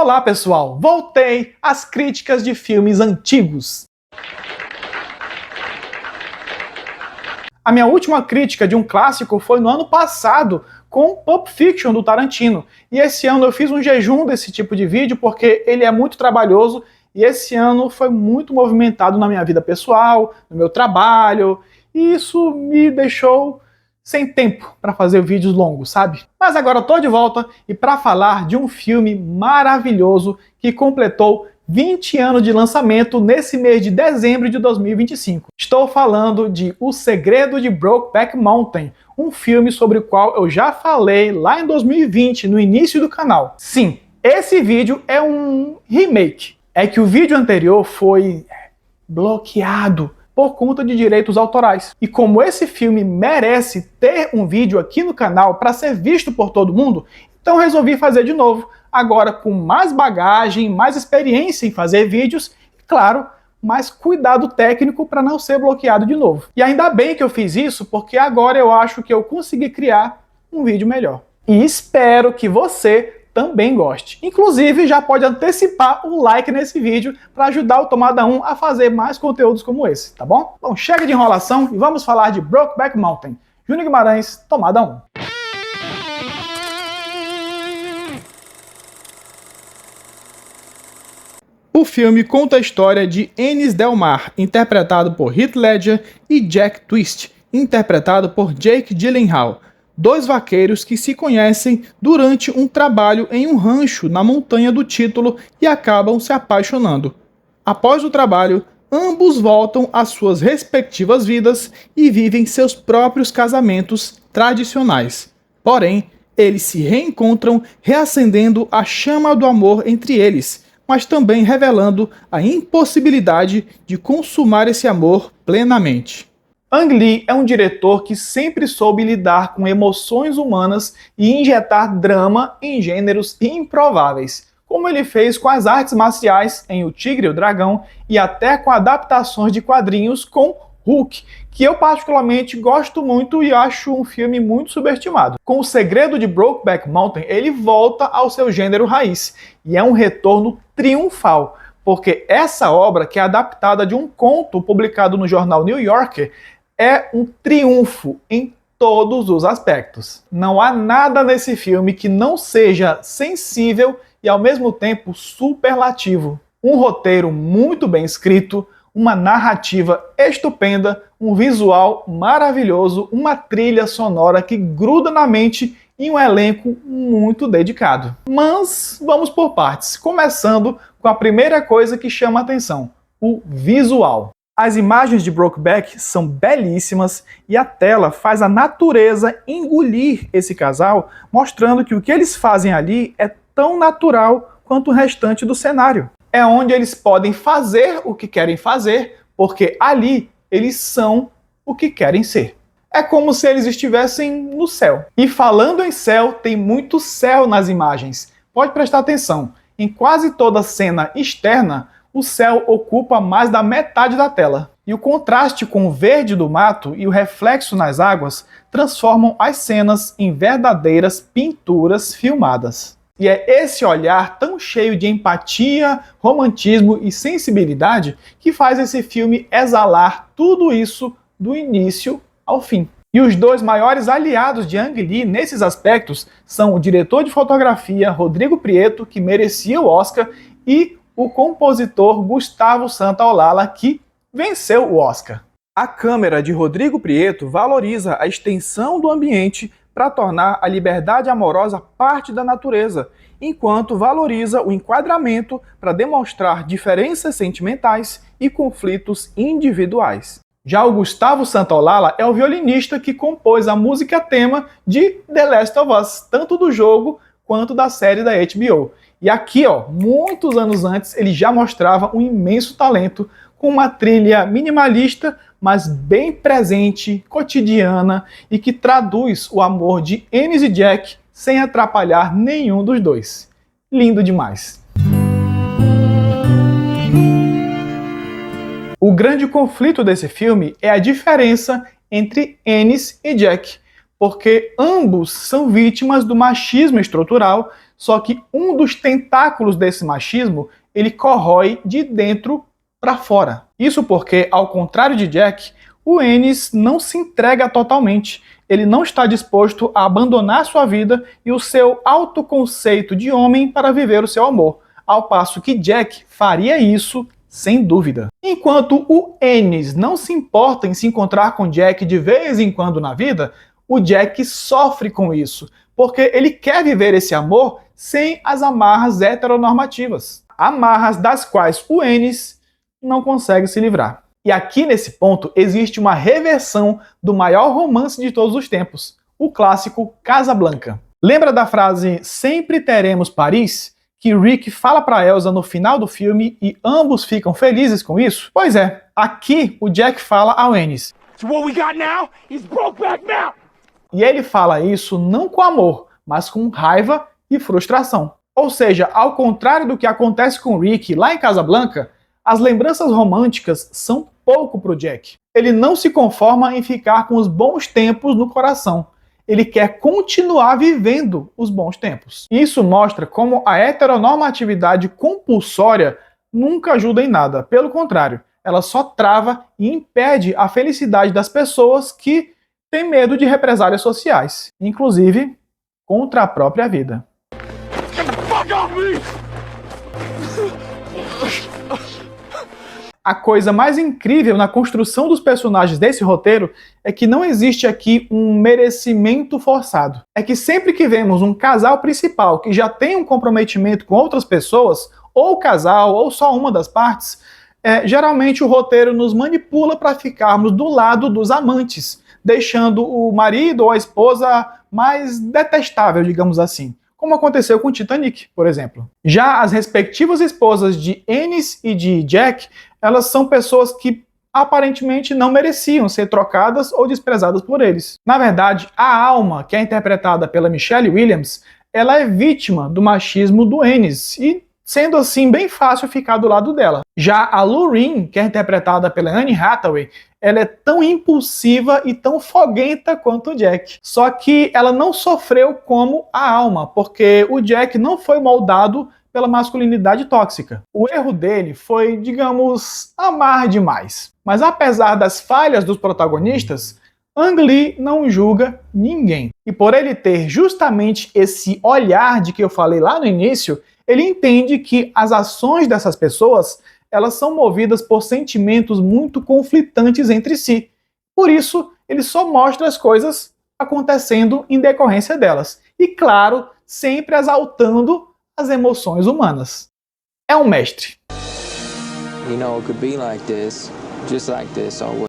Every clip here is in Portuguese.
Olá pessoal, voltei às críticas de filmes antigos. A minha última crítica de um clássico foi no ano passado, com Pulp Fiction do Tarantino. E esse ano eu fiz um jejum desse tipo de vídeo porque ele é muito trabalhoso e esse ano foi muito movimentado na minha vida pessoal, no meu trabalho, e isso me deixou sem tempo para fazer vídeos longos, sabe? Mas agora eu tô de volta e para falar de um filme maravilhoso que completou 20 anos de lançamento nesse mês de dezembro de 2025. Estou falando de O Segredo de Brokeback Mountain, um filme sobre o qual eu já falei lá em 2020, no início do canal. Sim, esse vídeo é um remake. É que o vídeo anterior foi bloqueado por conta de direitos autorais. E como esse filme merece ter um vídeo aqui no canal para ser visto por todo mundo, então resolvi fazer de novo, agora com mais bagagem, mais experiência em fazer vídeos, e claro, mais cuidado técnico para não ser bloqueado de novo. E ainda bem que eu fiz isso, porque agora eu acho que eu consegui criar um vídeo melhor. E espero que você também goste. Inclusive, já pode antecipar o like nesse vídeo para ajudar o Tomada 1 a fazer mais conteúdos como esse, tá bom? Bom, chega de enrolação e vamos falar de Brokeback Mountain. Júnior Guimarães, Tomada 1. O filme conta a história de Ennis Del Mar, interpretado por Heath Ledger, e Jack Twist, interpretado por Jake Gyllenhaal, dois vaqueiros que se conhecem durante um trabalho em um rancho na montanha do título e acabam se apaixonando. Após o trabalho, ambos voltam às suas respectivas vidas e vivem seus próprios casamentos tradicionais. Porém, eles se reencontram, reacendendo a chama do amor entre eles, mas também revelando a impossibilidade de consumar esse amor plenamente. Ang Lee é um diretor que sempre soube lidar com emoções humanas e injetar drama em gêneros improváveis, como ele fez com as artes marciais em O Tigre e o Dragão e até com adaptações de quadrinhos com Hulk, que eu particularmente gosto muito e acho um filme muito subestimado. Com O Segredo de Brokeback Mountain, ele volta ao seu gênero raiz, e é um retorno triunfal, porque essa obra, que é adaptada de um conto publicado no jornal New Yorker, é um triunfo em todos os aspectos. Não há nada nesse filme que não seja sensível e ao mesmo tempo superlativo. Um roteiro muito bem escrito, uma narrativa estupenda, um visual maravilhoso, uma trilha sonora que gruda na mente e um elenco muito dedicado. Mas vamos por partes, começando com a primeira coisa que chama a atenção, o visual. As imagens de Brokeback são belíssimas e a tela faz a natureza engolir esse casal, mostrando que o que eles fazem ali é tão natural quanto o restante do cenário. É onde eles podem fazer o que querem fazer, porque ali eles são o que querem ser. É como se eles estivessem no céu. E falando em céu, tem muito céu nas imagens. Pode prestar atenção, em quase toda cena externa, o céu ocupa mais da metade da tela. E o contraste com o verde do mato e o reflexo nas águas transformam as cenas em verdadeiras pinturas filmadas. E é esse olhar tão cheio de empatia, romantismo e sensibilidade que faz esse filme exalar tudo isso do início ao fim. E os dois maiores aliados de Ang Lee nesses aspectos são o diretor de fotografia Rodrigo Prieto, que merecia o Oscar, e o compositor Gustavo Santaolalla, que venceu o Oscar. A câmera de Rodrigo Prieto valoriza a extensão do ambiente para tornar a liberdade amorosa parte da natureza, enquanto valoriza o enquadramento para demonstrar diferenças sentimentais e conflitos individuais. Já o Gustavo Santaolalla é o violinista que compôs a música tema de The Last of Us, tanto do jogo quanto da série da HBO. E aqui, muitos anos antes, ele já mostrava um imenso talento com uma trilha minimalista, mas bem presente, cotidiana e que traduz o amor de Ennis e Jack sem atrapalhar nenhum dos dois. Lindo demais! O grande conflito desse filme é a diferença entre Ennis e Jack, porque ambos são vítimas do machismo estrutural Só que um dos tentáculos desse machismo, ele corrói de dentro para fora. Isso porque, ao contrário de Jack, o Ennis não se entrega totalmente. Ele não está disposto a abandonar sua vida e o seu autoconceito de homem para viver o seu amor, ao passo que Jack faria isso sem dúvida. Enquanto o Ennis não se importa em se encontrar com Jack de vez em quando na vida, o Jack sofre com isso, porque ele quer viver esse amor sem as amarras heteronormativas. Amarras das quais o Ennis não consegue se livrar. E aqui nesse ponto existe uma reversão do maior romance de todos os tempos, o clássico Casablanca. Lembra da frase "Sempre teremos Paris", que Rick fala para Elsa no final do filme e ambos ficam felizes com isso? Pois é, aqui o Jack fala ao Ennis. So what we got now is Brokeback Mountain. E ele fala isso não com amor, mas com raiva e frustração. Ou seja, ao contrário do que acontece com Rick lá em Casablanca, as lembranças românticas são pouco pro Jack. Ele não se conforma em ficar com os bons tempos no coração. Ele quer continuar vivendo os bons tempos. Isso mostra como a heteronormatividade compulsória nunca ajuda em nada. Pelo contrário, ela só trava e impede a felicidade das pessoas que têm medo de represálias sociais, inclusive contra a própria vida. Fuck off me! A coisa mais incrível na construção dos personagens desse roteiro é que não existe aqui um merecimento forçado. É que sempre que vemos um casal principal que já tem um comprometimento com outras pessoas, ou o casal, ou só uma das partes, geralmente o roteiro nos manipula para ficarmos do lado dos amantes, deixando o marido ou a esposa mais detestável, digamos assim. Como aconteceu com Titanic, por exemplo. Já as respectivas esposas de Ennis e de Jack, elas são pessoas que aparentemente não mereciam ser trocadas ou desprezadas por eles. Na verdade, a Alma, que é interpretada pela Michelle Williams, ela é vítima do machismo do Ennis, e sendo assim bem fácil ficar do lado dela. Já a Lorraine, que é interpretada pela Anne Hathaway, ela é tão impulsiva e tão foguenta quanto o Jack. Só que ela não sofreu como a Alma, porque o Jack não foi moldado pela masculinidade tóxica. O erro dele foi, digamos, amar demais. Mas apesar das falhas dos protagonistas, Ang Lee não julga ninguém. E por ele ter justamente esse olhar de que eu falei lá no início, ele entende que as ações dessas pessoas, elas são movidas por sentimentos muito conflitantes entre si. Por isso, ele só mostra as coisas acontecendo em decorrência delas. E claro, sempre exaltando as emoções humanas. É um mestre.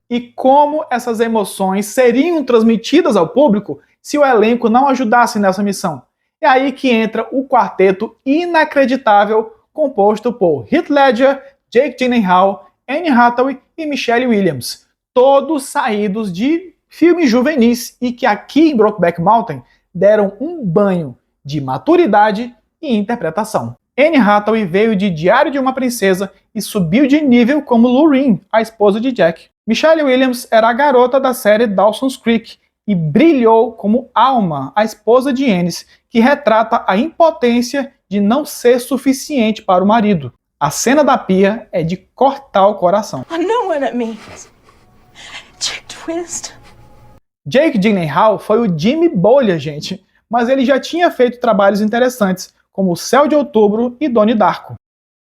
E como essas emoções seriam transmitidas ao público se o elenco não ajudasse nessa missão? É aí que entra o quarteto inacreditável composto por Heath Ledger, Jake Gyllenhaal, Anne Hathaway e Michelle Williams, todos saídos de filmes juvenis e que aqui em Brokeback Mountain deram um banho de maturidade e interpretação. Anne Hathaway veio de Diário de uma Princesa e subiu de nível como Lorraine, a esposa de Jack. Michelle Williams era a garota da série Dawson's Creek e brilhou como Alma, a esposa de Ennis, que retrata a impotência de não ser suficiente para o marido. A cena da pia é de cortar o coração. I know what it means. Jack Twist. Jake Gyllenhaal foi o Jimmy Bolha, gente, mas ele já tinha feito trabalhos interessantes, como Céu de Outubro e Donnie Darko.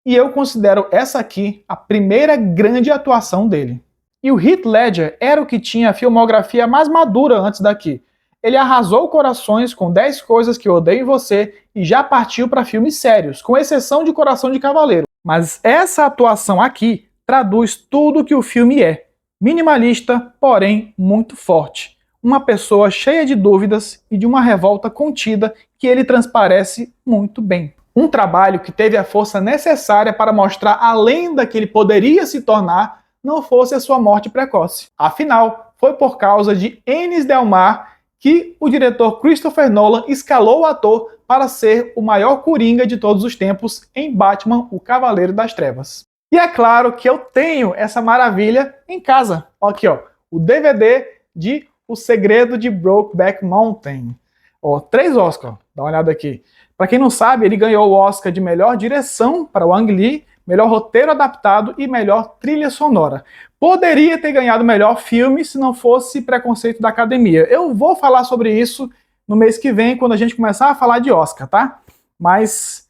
E eu considero essa aqui a primeira grande atuação dele. E o Heath Ledger era o que tinha a filmografia mais madura antes daqui. Ele arrasou corações com 10 Coisas que Eu Odeio em Você e já partiu para filmes sérios, com exceção de Coração de Cavaleiro. Mas essa atuação aqui traduz tudo o que o filme é. Minimalista, porém muito forte. Uma pessoa cheia de dúvidas e de uma revolta contida que ele transparece muito bem. Um trabalho que teve a força necessária para mostrar além da que ele poderia se tornar, não fosse a sua morte precoce. Afinal, foi por causa de Ennis Del Mar que o diretor Christopher Nolan escalou o ator para ser o maior coringa de todos os tempos em Batman, o Cavaleiro das Trevas. E é claro que eu tenho essa maravilha em casa. Aqui, ó, o DVD de O Segredo de Brokeback Mountain. Ó, 3 Oscars, dá uma olhada aqui. Para quem não sabe, ele ganhou o Oscar de melhor direção para Wang Lee, melhor roteiro adaptado e melhor trilha sonora. Poderia ter ganhado melhor filme se não fosse preconceito da academia. Eu vou falar sobre isso no mês que vem, quando a gente começar a falar de Oscar, tá? Mas,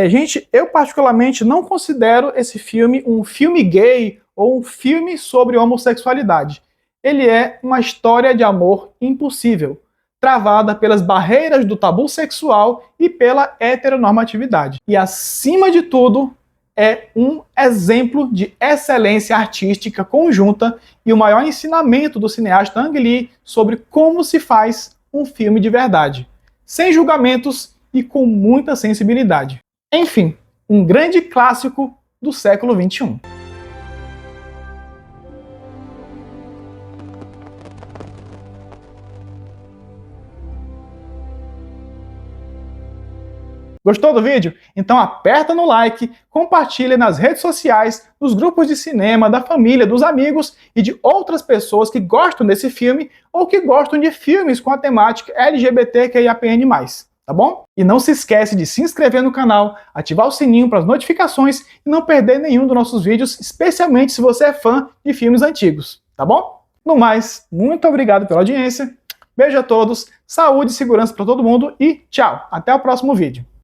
gente, eu particularmente não considero esse filme um filme gay ou um filme sobre homossexualidade. Ele é uma história de amor impossível, travada pelas barreiras do tabu sexual e pela heteronormatividade. E, acima de tudo, é um exemplo de excelência artística conjunta e o maior ensinamento do cineasta Ang Lee sobre como se faz um filme de verdade, sem julgamentos e com muita sensibilidade. Enfim, um grande clássico do século XXI. Gostou do vídeo? Então aperta no like, compartilha nas redes sociais, nos grupos de cinema, da família, dos amigos e de outras pessoas que gostam desse filme ou que gostam de filmes com a temática LGBTQIAPN+, tá bom? E não se esquece de se inscrever no canal, ativar o sininho para as notificações e não perder nenhum dos nossos vídeos, especialmente se você é fã de filmes antigos, tá bom? No mais, muito obrigado pela audiência, beijo a todos, saúde e segurança para todo mundo e tchau, até o próximo vídeo.